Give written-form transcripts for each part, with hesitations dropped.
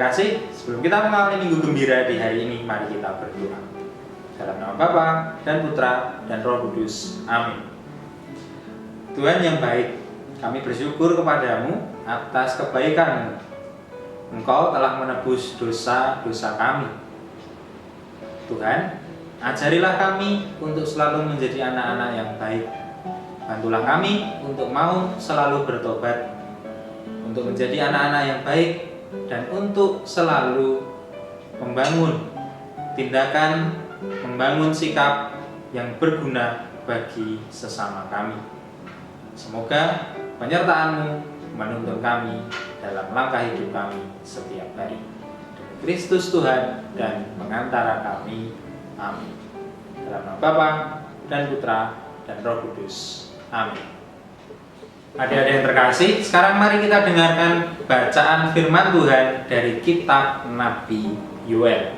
terkasih, sebelum kita mengawali Minggu Gembira di hari ini, mari kita berdoa. Dalam nama Bapa dan Putra dan Roh Kudus. Amin. Tuhan yang baik, kami bersyukur kepadamu atas kebaikan-Mu. Engkau telah menebus dosa-dosa kami. Tuhan, ajarilah kami untuk selalu menjadi anak-anak yang baik. Bantulah kami untuk mau selalu bertobat, untuk menjadi anak-anak yang baik, dan untuk selalu membangun tindakan, membangun sikap yang berguna bagi sesama kami. Semoga penyertaan-Mu menuntun kami dalam langkah hidup kami setiap hari. Demi Kristus Tuhan dan pengantara kami. Amin. Dalam nama Bapa dan Putra dan Roh Kudus. Amin. Adik-adik yang terkasih, sekarang mari kita dengarkan bacaan firman Tuhan dari kitab Nabi Yoel.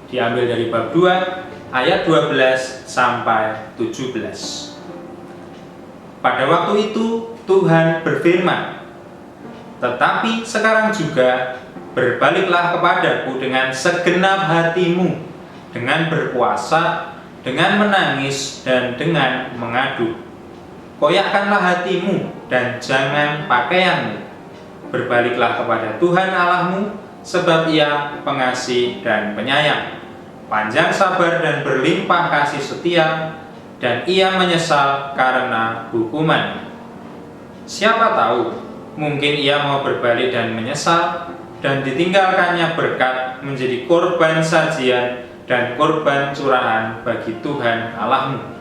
Diambil dari bab 2 ayat 12 sampai 17. Pada waktu itu Tuhan berfirman, "Tetapi sekarang juga berbaliklah kepadaku dengan segenap hatimu, dengan berpuasa, dengan menangis, dan dengan mengadu. Koyakkanlah hatimu dan jangan pakaianmu. Berbaliklah kepada Tuhan Allahmu, sebab Ia pengasih dan penyayang, panjang sabar dan berlimpah kasih setia, dan Ia menyesal karena hukuman. Siapa tahu, mungkin Ia mau berbalik dan menyesal, dan ditinggalkannya berkat menjadi korban sajian dan korban curahan bagi Tuhan Allahmu.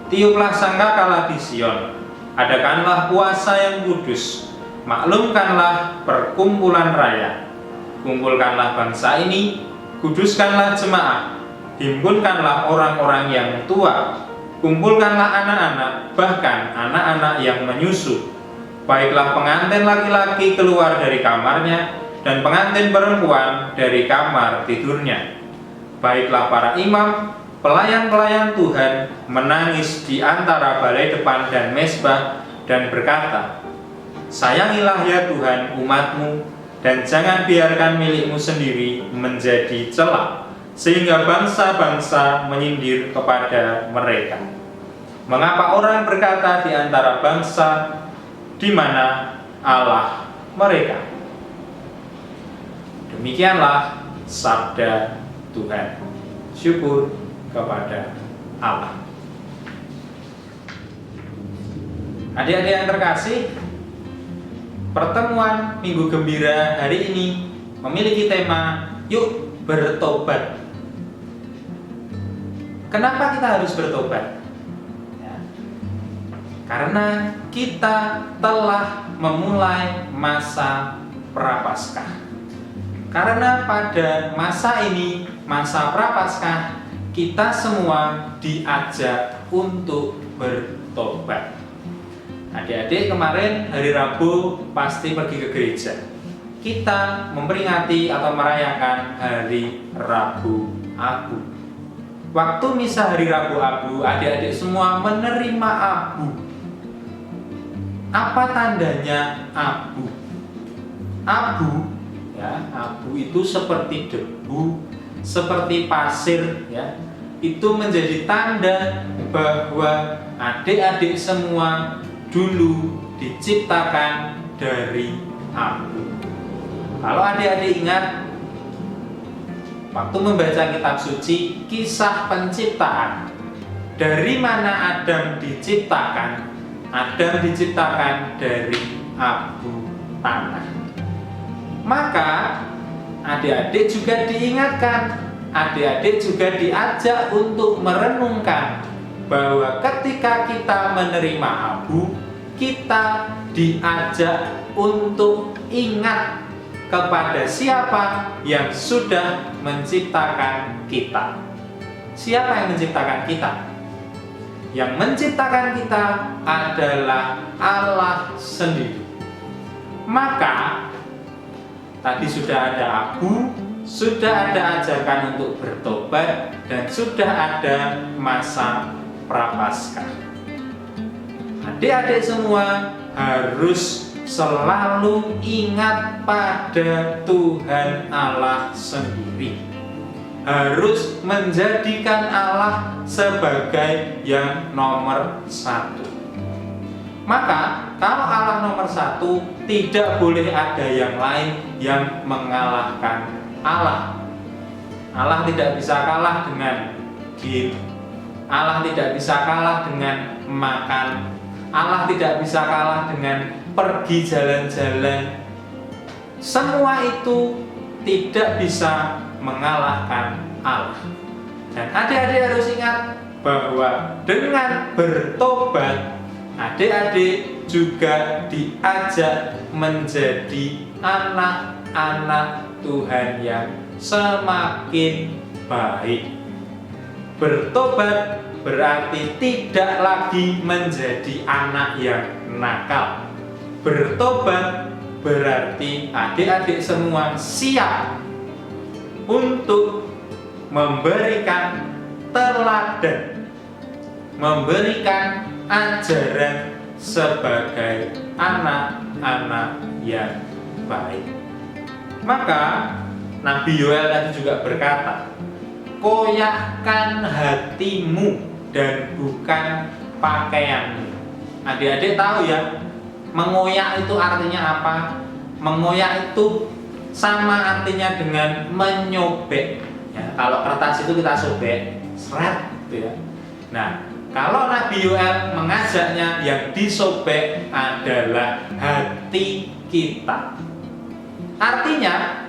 Tiuplah sangkakala di Sion, adakanlah puasa yang kudus, maklumkanlah perkumpulan raya, kumpulkanlah bangsa ini, kuduskanlah jemaah, himpunkanlah orang-orang yang tua, kumpulkanlah anak-anak, bahkan anak-anak yang menyusu. Baiklah pengantin laki-laki keluar dari kamarnya, dan pengantin perempuan dari kamar tidurnya. Baiklah para imam, pelayan-pelayan Tuhan menangis di antara balai depan dan mezbah dan berkata, sayangilah ya Tuhan umat-Mu, dan jangan biarkan milik-Mu sendiri menjadi celak, sehingga bangsa-bangsa menyindir kepada mereka. Mengapa orang berkata di antara bangsa, di mana Allah mereka?" Demikianlah sabda Tuhan. Syukur kepada Allah. Adik-adik yang terkasih, pertemuan Minggu Gembira hari ini memiliki tema "Yuk bertobat". Kenapa kita harus bertobat? Ya, karena kita telah memulai masa Prapaskah. Karena pada masa ini, masa Prapaskah, kita semua diajak untuk bertobat. Adik-adik kemarin hari Rabu pasti pergi ke gereja. Kita memperingati atau merayakan hari Rabu Abu. Waktu misa hari Rabu Abu, adik-adik semua menerima abu. Apa tandanya abu? Abu, ya, abu itu seperti debu, seperti pasir, ya. Itu menjadi tanda bahwa adik-adik semua dulu diciptakan dari abu. Kalau adik-adik ingat, waktu membaca kitab suci, kisah penciptaan, dari mana Adam diciptakan? Adam diciptakan dari abu tanah. Maka adik-adik juga diingatkan, adik-adik juga diajak untuk merenungkan bahwa ketika kita menerima abu, kita diajak untuk ingat kepada siapa yang sudah menciptakan kita. Siapa yang menciptakan kita? Yang menciptakan kita adalah Allah sendiri. Maka tadi sudah ada abu, sudah ada ajakan untuk bertobat, dan sudah ada masa Prapaskah. Adik-adik semua harus selalu ingat pada Tuhan Allah sendiri. Harus menjadikan Allah sebagai yang nomor satu. Maka kalau Allah nomor satu, tidak boleh ada yang lain yang mengalahkan Allah. Allah tidak bisa kalah dengan game. Allah tidak bisa kalah dengan makan. Allah tidak bisa kalah dengan pergi jalan-jalan. Semua itu tidak bisa mengalahkan Allah. Dan adik-adik harus ingat bahwa dengan bertobat, adik-adik juga diajak menjadi anak-anak Tuhan yang semakin baik. Bertobat berarti tidak lagi menjadi anak yang nakal. Bertobat berarti adik-adik semua siap untuk memberikan teladan, memberikan ajaran sebagai anak-anak yang baik. Maka Nabi Yoel tadi juga berkata, koyakkan hatimu dan bukan pakaianmu. Adik-adik tahu ya, mengoyak itu artinya apa? Mengoyak itu sama artinya dengan menyobek. Ya, kalau kertas itu kita sobek, seret, gitu ya. Nah, kalau Nabi Yoel mengajaknya, yang disobek adalah hati kita. Artinya,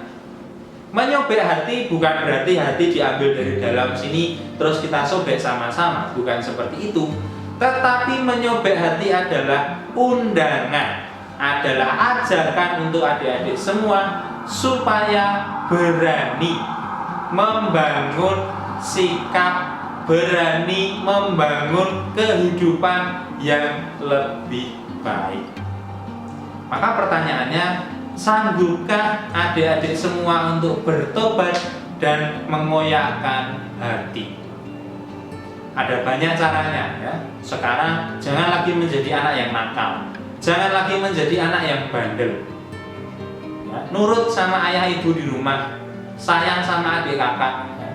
menyobek hati bukan berarti hati diambil dari dalam sini terus kita sobek sama-sama, bukan seperti itu. Tetapi menyobek hati adalah undangan, adalah ajakan untuk adik-adik semua supaya berani membangun sikap, berani membangun kehidupan yang lebih baik. Maka pertanyaannya, sanggupkah adik-adik semua untuk bertobat dan mengoyakkan hati? Ada banyak caranya ya. Sekarang jangan lagi menjadi anak yang nakal, jangan lagi menjadi anak yang bandel ya. Nurut sama ayah ibu di rumah, sayang sama adik kakak ya.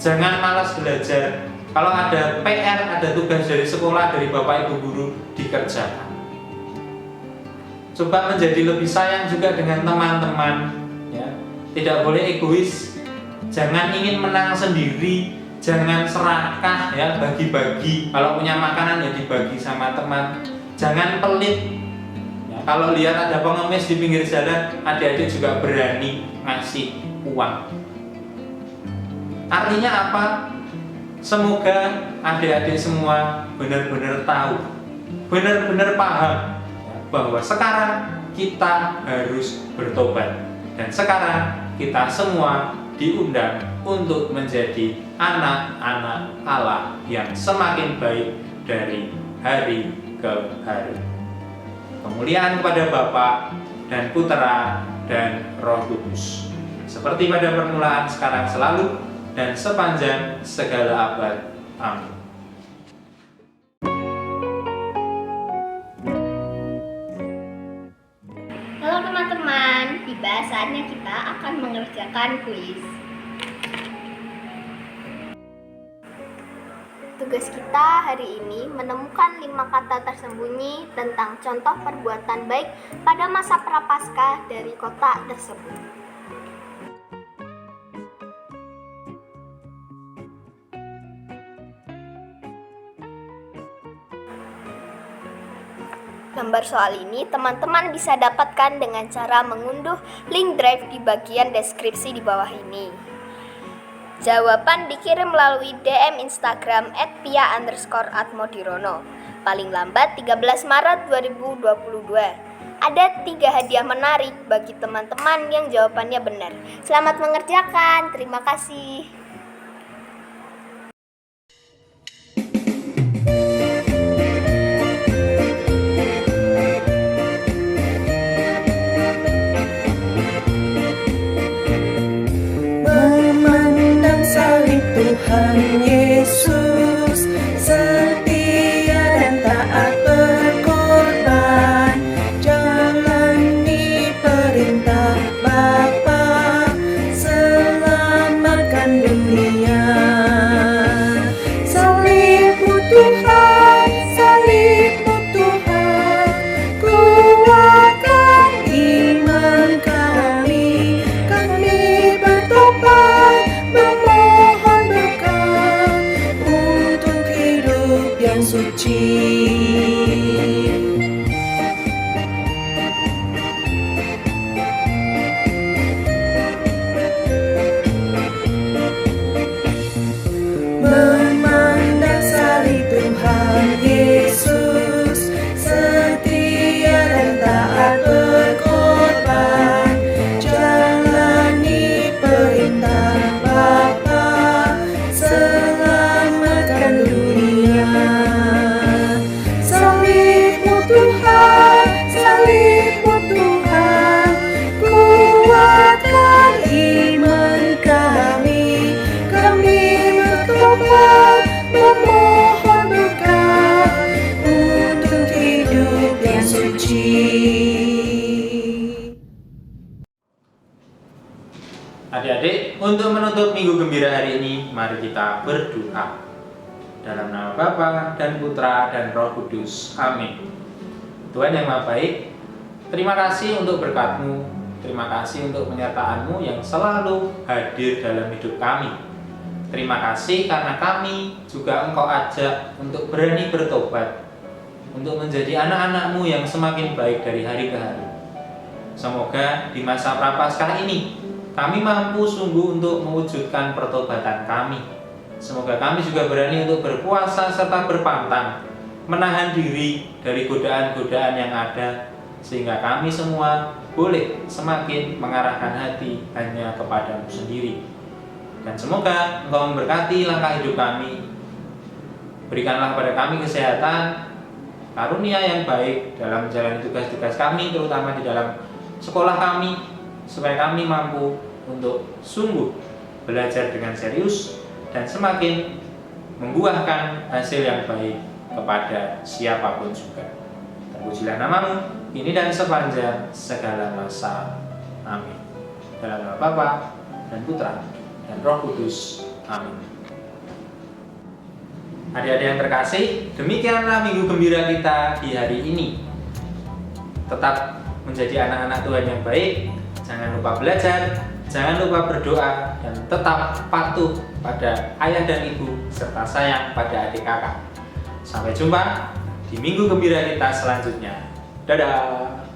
Jangan malas belajar. Kalau ada PR, ada tugas dari sekolah, dari bapak ibu guru, dikerjakan. Coba menjadi lebih sayang juga dengan teman-teman ya. Tidak boleh egois. Jangan ingin menang sendiri, jangan serakah ya, bagi-bagi. Kalau punya makanan ya dibagi sama teman. Jangan pelit ya. Kalau lihat ada pengemis di pinggir jalan, adik-adik juga berani ngasih uang. Artinya apa? Semoga adik-adik semua benar-benar tahu, benar-benar paham bahwa sekarang kita harus bertobat, dan sekarang kita semua diundang untuk menjadi anak-anak Allah yang semakin baik dari hari ke hari. Kemuliaan kepada Bapa dan Putera dan Roh Kudus, seperti pada permulaan, sekarang, selalu, dan sepanjang segala abad. Amin. Halo teman-teman, tiba saatnya kita akan mengerjakan kuis. Tugas kita hari ini menemukan 5 kata tersembunyi tentang contoh perbuatan baik pada masa prapaskah dari kota tersebut. Gambar soal ini teman-teman bisa dapatkan dengan cara mengunduh link drive di bagian deskripsi di bawah ini. Jawaban dikirim melalui DM Instagram @pia_atmodirono. Paling lambat 13 Maret 2022. Ada 3 hadiah menarik bagi teman-teman yang jawabannya benar. Selamat mengerjakan, terima kasih. Tuhan Yesus setia dan taat berkorban, jalan yang suci. Memandang salib Tuhan Yesus, setia dan taat berkorban, jalani perintah Bapa, selamatkan dunia. Salibmu Tuhan, salibmu Tuhan, kuatkan iman kami, kami bertobat memohon berkat untuk hidup yang suci. Adik-adik, untuk menutup minggu gembira hari ini, mari kita berdoa. Dalam nama Bapa dan Putra dan Roh Kudus. Amin. Tuhan yang Maha Baik, terima kasih untuk berkat-Mu, terima kasih untuk penyertaan-Mu yang selalu hadir dalam hidup kami. Terima kasih karena kami juga Engkau ajak untuk berani bertobat, untuk menjadi anak-anak-Mu yang semakin baik dari hari ke hari. Semoga di masa Prapaskah ini kami mampu sungguh untuk mewujudkan pertobatan kami. Semoga kami juga berani untuk berpuasa serta berpantang, menahan diri dari godaan-godaan yang ada, sehingga kami semua boleh semakin mengarahkan hati hanya kepadamu sendiri. Dan semoga Engkau memberkati langkah hidup kami. Berikanlah kepada kami kesehatan, karunia yang baik dalam menjalani tugas-tugas kami, terutama di dalam sekolah kami, supaya kami mampu untuk sungguh belajar dengan serius dan semakin membuahkan hasil yang baik kepada siapapun juga. Terpujilah nama-Mu, ini dan sepanjang segala masa. Amin. Dalam nama Bapa dan Putra dan Roh Kudus. Amin. Adik-adik yang terkasih, demikianlah minggu gembira kita di hari ini. Tetap menjadi anak-anak Tuhan yang baik, jangan lupa belajar, jangan lupa berdoa, dan tetap patuh pada ayah dan ibu, serta sayang pada adik kakak. Sampai jumpa di minggu gembira kita selanjutnya. Dadah!